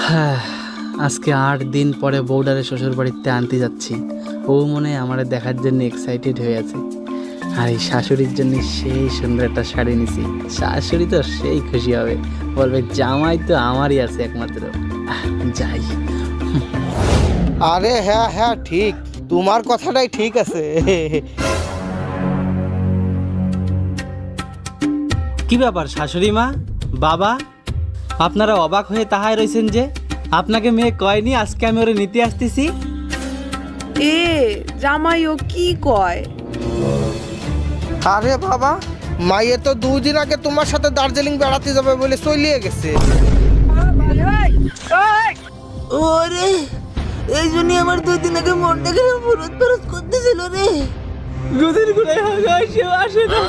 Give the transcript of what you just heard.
হ্যাঁ, আজকে 8 দিন পরে বউডারে শ্বশুর বাড়িতে আনতে যাচ্ছি। ও মনে হয় আমার দেখার জন্য এক্সাইটেড হয়ে আছে। আর এই শাশুড়ির জন্য সেই সুন্দর একটা শাড়ি নিছি। শাশুড়ি তো সেই খুশি হবে, বলবে জামাই তো আমারই আছে একমাত্র। যাই। আরে হ্যাঁ হ্যাঁ ঠিক, তোমার কথাটাই ঠিক আছে। কি ব্যাপার শাশুড়ি মা, বাবা, আপনারা অবাক হয়ে তাহাই রয়েছেন যে? আপনাকে মেয়ে কয়নি আজকে আমি ওরে নিতে আসতেছি? এ জামাই ও কি কয়? আরে বাবা, মাইয়ে তো 2 দিন আগে তোমার সাথে দার্জিলিং বেড়াতে যাবে বলে চলিয়ে গেছে। ওরে, এই জন্য আমার 2 দিন আগে মনটা কেন ফুরত ফুরত করতেছিল রে। দুদিন ঘুরে আসে না।